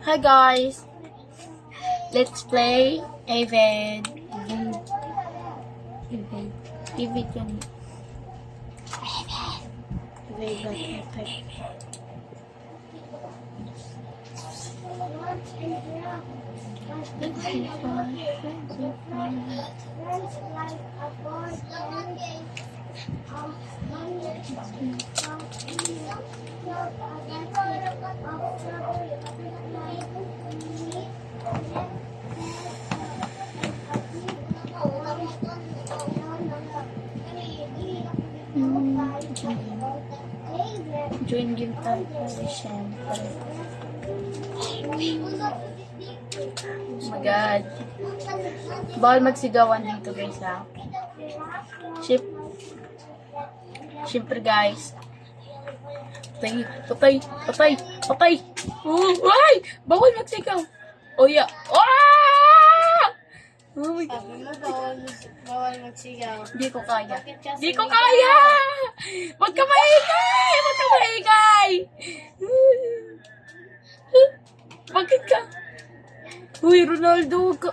Hi guys, let's play Event. Event yan. Join game tayo siyempre. Oh my god. Bawal magsigawan dito guys ha. Siyempre guys. Patay. Ay! Bawal magsigaw. Oh yeah. Ah! Oh my god. Bawal magsigaw. Di ko kaya. Wag ka maingay! Bakit ka? Uy, Ronaldo, wag ka.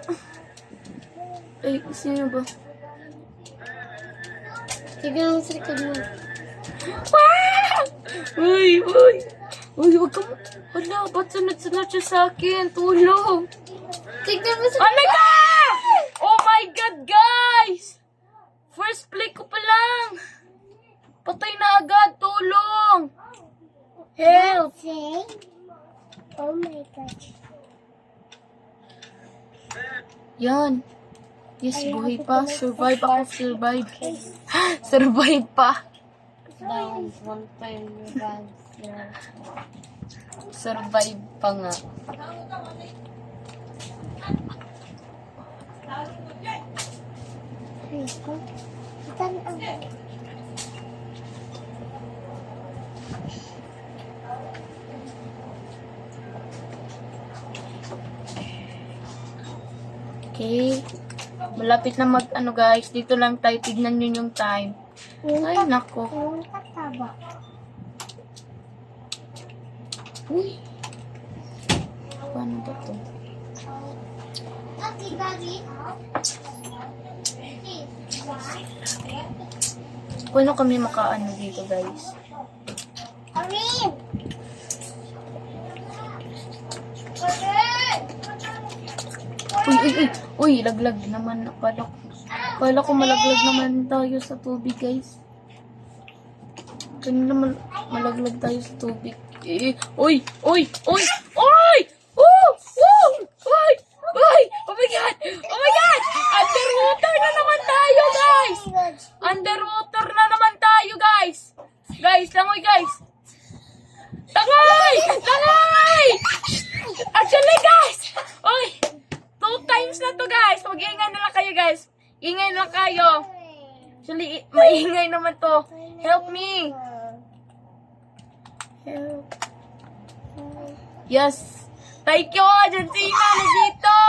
Ay, sino ba? Tignan mo sa likod mo. Uy, wag ka. Wala, ba't sunod-sunod siya sa akin? Tulong. Tignan mo sa Oh my God! Oh my God, guys! First play ko pa lang. Patay na agad. Tulong. Help. Oh my God. Yan. Yes, buhay pa. Survive ako. Survive pa. Down, one time, bad. Survive pa nga. Okay. Malapit na ano guys. Dito lang tayo. Tignan nyo yung time. Ay, nako. Uy. Paano ba ito? Paano kami makaano dito guys? Uy, laglag naman. Akala ko malaglag naman tayo sa tubig, guys. Kanina malaglag tayo sa tubig. Uy! Oh my God! Underwater na naman tayo, guys! Guys, langoy, guys! Langoy! Actually, guys! Uy! 2 times na to guys. Mag-iingay na lang kayo guys. Ingay na lang kayo. Actually, maingay naman to. Help me. Help. Yes. Thank you, Argentina. Nandito.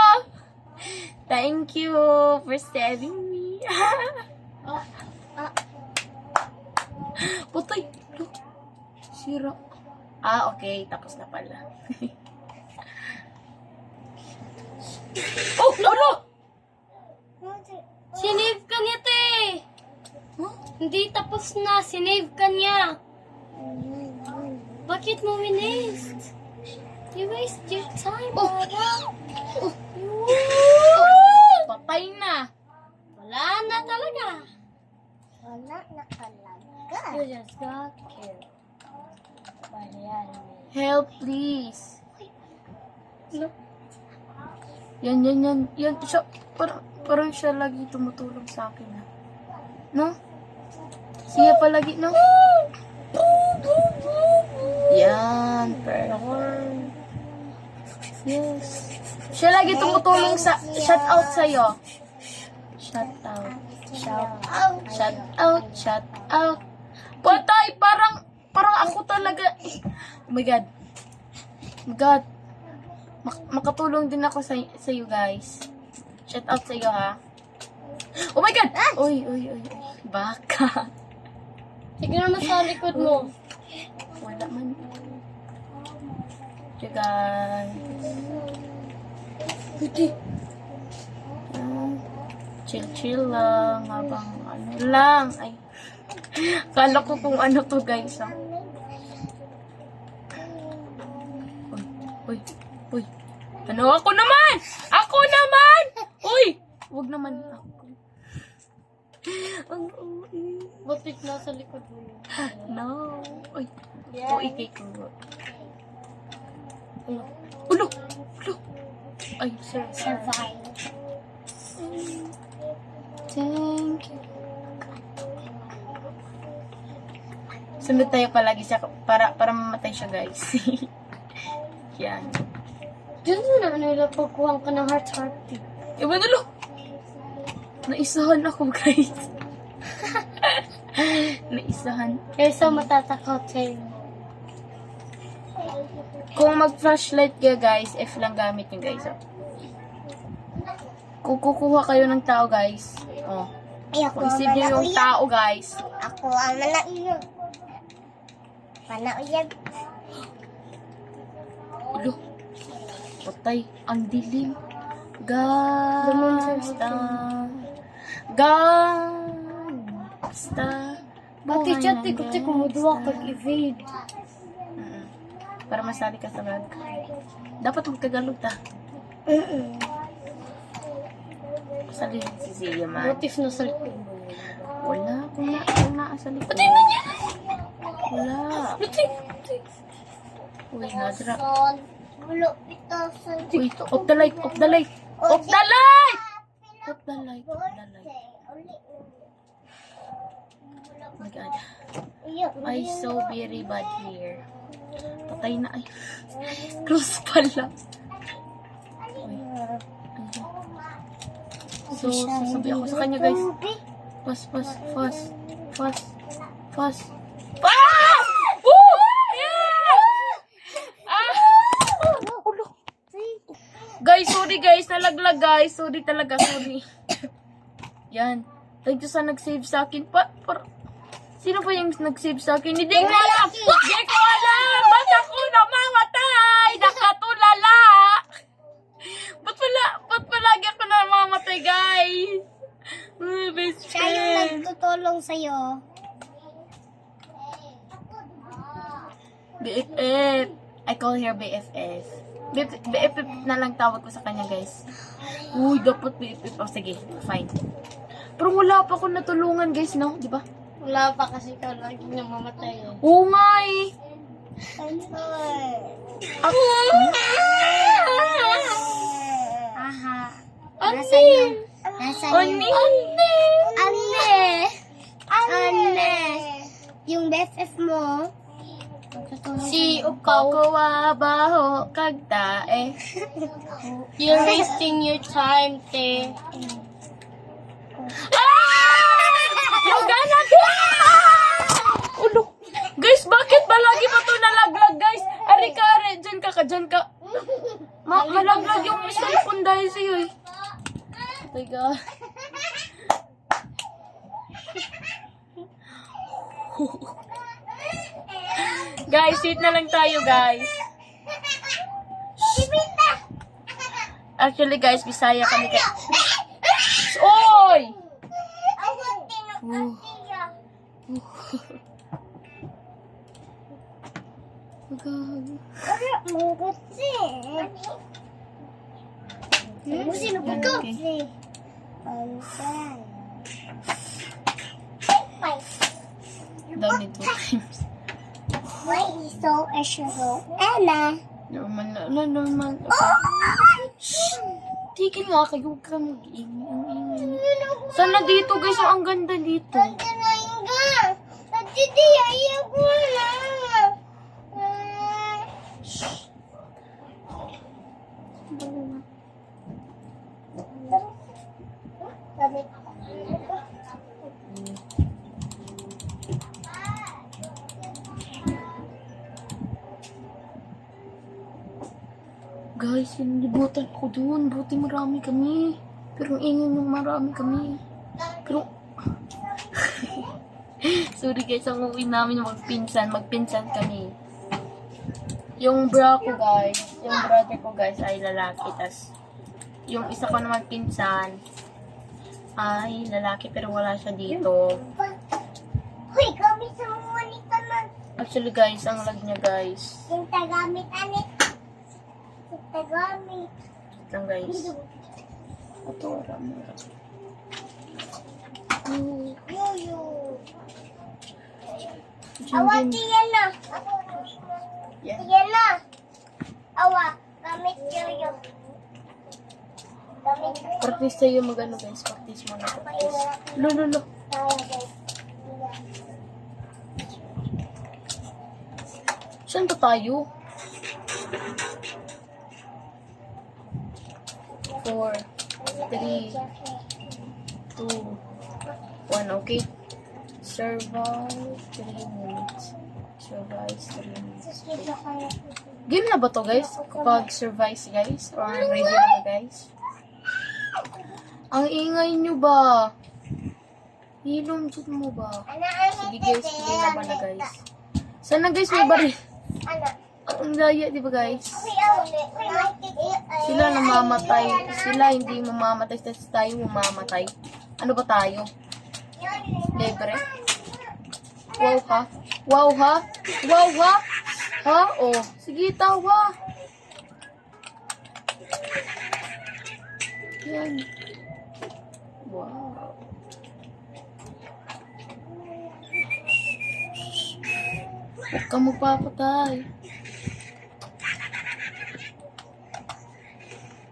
Thank you for saving me. Putay. Sira. Okay. Tapos na pala. Oh, lolo! Sinave ka niya, te! Huh? Hindi tapos na. Sinave ka niya. Bakit mo minist? You waste your time, Baba. Patay na. Wala na talaga. You Ya, just got killed. Help, please. Yan. Siya, parang siya lagi tumutulong sa akin, ha? No? Siya palagi, no? Yan, perfect. Yes. Siya lagi tumutulong sa... Shout out sa'yo. Shout out. Patay, parang ako talaga. Oh my God. Makatulong din ako sa iyo guys. Shout out sa iyo ha. Oh my God! Uy. Baka. Tignan mo sa likod mo. Wala man. Okay guys. Puti. Chill-chill lang. Habang ano lang. Ay. Kala ko kung ano to guys. Ah. Uy. Uy. Ano? Ako naman! Ako naman! Uy! Huwag naman ako. Ang uwi. Butik na sa likod mo. No. Uy. O, ikay ko. Ulo! Ulo! Ay, sir. Survive. Thank you. Sunod tayo palagi siya para mamatay siya, guys. Yan. Diyan na nila pagkuhan ka ng heart. Iwan ulo! Naisahan ako, guys. Naisahan. Kaysa matatakaw tayo. Kung mag-flashlight kayo, guys, F lang gamit nyo, guys. Oh. Kung kukuha kayo ng tao, guys. Oh. Isip nyo yung tao, guys. Ako ang manaiyak. Manaiyak. Ulo. Patay. Ang dilim. Gasta. Gasta. Bati chat, ikot ko mo duwa kag-evade. Para masali ka sa vlog. Dapat magtagalog ta. Masali si Zia man. What if nasa likod mo? Wala. Kung na sa likod. Patay na niya! Wala. Uy, nadra. Ulo, ito sa... Uy, off the light, off the light. Off the light! Off the light, off the light. Oh my God. I so very bad here. Patay na ay. Close pala. Uy. So, sasabi ako sa kanya, guys. Fast. Ah! Woo! Yeah! Ah! Ulo. Guys, sorry guys. Nalaglag guys. Sorry talaga, sorry. Yan. Thank you sa nag-save sa akin. Sino pa yung nag-save sa akin? Hindi ko alam. Hindi ko alam. Ba't ako namamatay? Nakatulala. Ba't palagi ako namamatay, guys? Best Siya yung friend. nagtutulong sa'yo. BFF. I call her BFF. BFF na lang tawag ko sa kanya, guys. Uy, dapat BFF. Oh, sige. Fine. Pero wala pa ako natulungan, guys, no? Di ba? Wala pa kasi ikaw lagi namamatay. Oo nga eh. Ako? Aha. Ani? Nasa Ani? Ane. Yung BFF mo. Si Ukaw. Kawabaho kagtae. You're wasting your time, te. Yung ganas! Ulo! Guys, bakit ba lagi pa ito nalaglag, guys? Ari ka, ari. Diyan ka. Malaglag yung cellphone dahil sa'yo eh. Oh my God. Guys, sit na lang tayo, guys. Actually, guys, Bisaya kami kay... Oy! Sino ba ito? Down it 2 times. Why is so extra? Anna. Normal. Okay. Shh! Tigil nga kayo, huwag ka mag-ingay. Ang ingay. Sana dito, guys. Oh, ang ganda dito. Guys, nilibutan ako doon. Buti marami kami. Pero ang ingay nung marami kami. Pero... Sorry guys, ang uwi namin magpinsan kami. Yung bra ko guys, yung brother ko guys ay lalaki. Tas yung isa ko naman pinsan ay lalaki pero wala siya dito. Hoy, gamit sa mga nito na. Actually guys, ang lag niya guys. Yung tagamit, anit. Yung tagamit. Wait lang guys. Ito, mura. Yuyu. Diyan Awa, din. tiyan na. Yan. Tiyan na. Awa, gamit yuyu. Gamit yuyu. Practice tayo mag-ano guys. Practice mo na. Practice. Lolo. Tayo, guys. Saan ba tayo? 4, 3, 2, 1. Okay. Survive 3 minutes. Survive 3 minutes. Okay. Game na ba to guys? Kapag survive guys? Or ready na ba guys? Ang ingay nyo ba? Hilom dyan mo ba? Sige guys, sige na ba na guys? Sana guys may baril? Ang laya, di ba guys? Sila namamatay. Sila hindi mamamatay. Tapos tayo mamamatay. Ano ba tayo? Libre? Wow ha? Wow ha? Wow ha? Ha? Oh. Sige, tawa. Yan. Wow. Huwag kang magpapatay.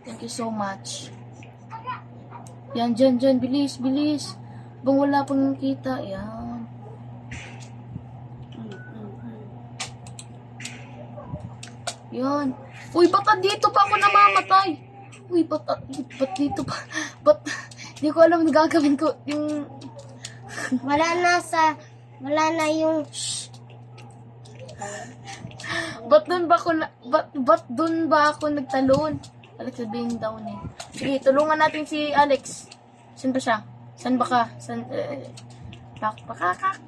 Thank you so much. Yan, dyan. Bilis. Bang wala pang nakita. Yan. Yan. Uy, ba't dito pa ako namamatay? Uy, ba't dito pa? Ba't? Hindi ko alam gagawin ko. Yung... Wala na yung... Ba't dun ba ako nagtalon? Alex, sabihin daw niya. Sige, tulungan natin si Alex. Saan ba siya? Saan ba ka? Pakakak.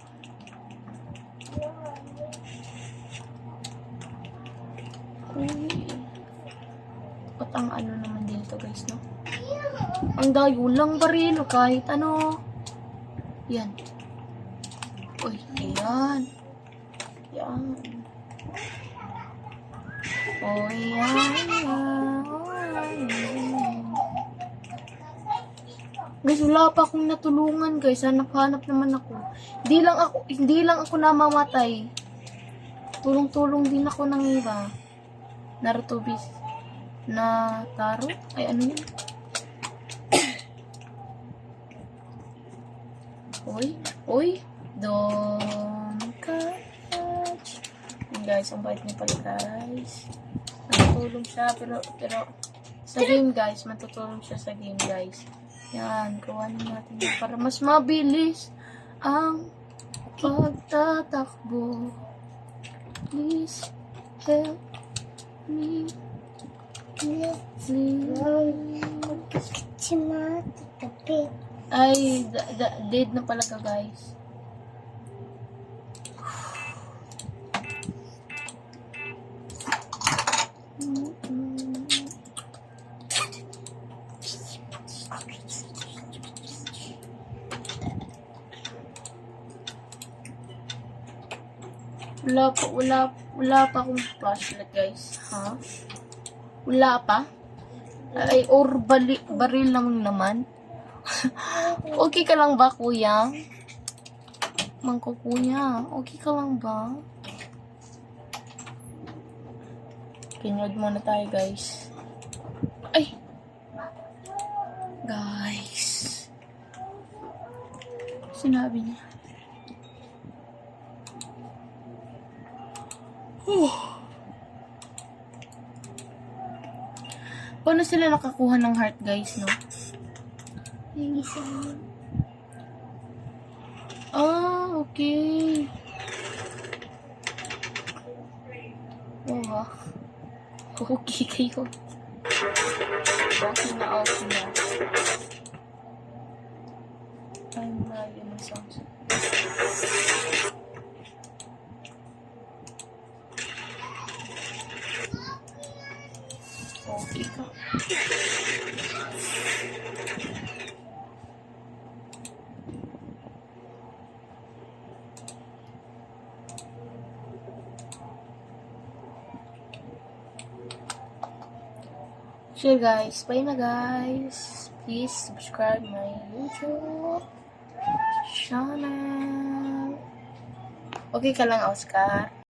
Uy. Ba't ang ano naman dito guys, no? Ang dayo lang baril, kahit ano. Yan. Uy, ayan. Yan. Oh, yan. Guys, wala pa akong natulungan, guys. Hanap naman ako. Hindi lang ako namamatay. Tulong-tulong din ako ng iba. Naruto bis. Na taro? Ay, ano yun? Uy. Don't catch. Yan, guys, ang bait niya pala, guys. Natutulong siya, pero sa game, guys, matutulong siya sa game, guys. Yan, kuhanin natin yan para mas mabilis ang pagtatakbo. Please help me. Ay, dead na pala ka, guys. Wala pa akong flashlight, guys. Ha? Wala pa? Ay, or baril lang naman. Okay ka lang ba, kuya? Kuya, okay ka lang ba? Pinod muna tayo, guys. Ay! Guys. Sinabi niya. Paano sila nakakuha ng heart, guys, no? Yung isa yun. Okay. Wow, ha? Okay kayo. Okay na. Ay, malayo ng sounds. Okay. Ikaw. So guys, bye na guys. Please subscribe my YouTube channel. Okay ka lang, Oscar?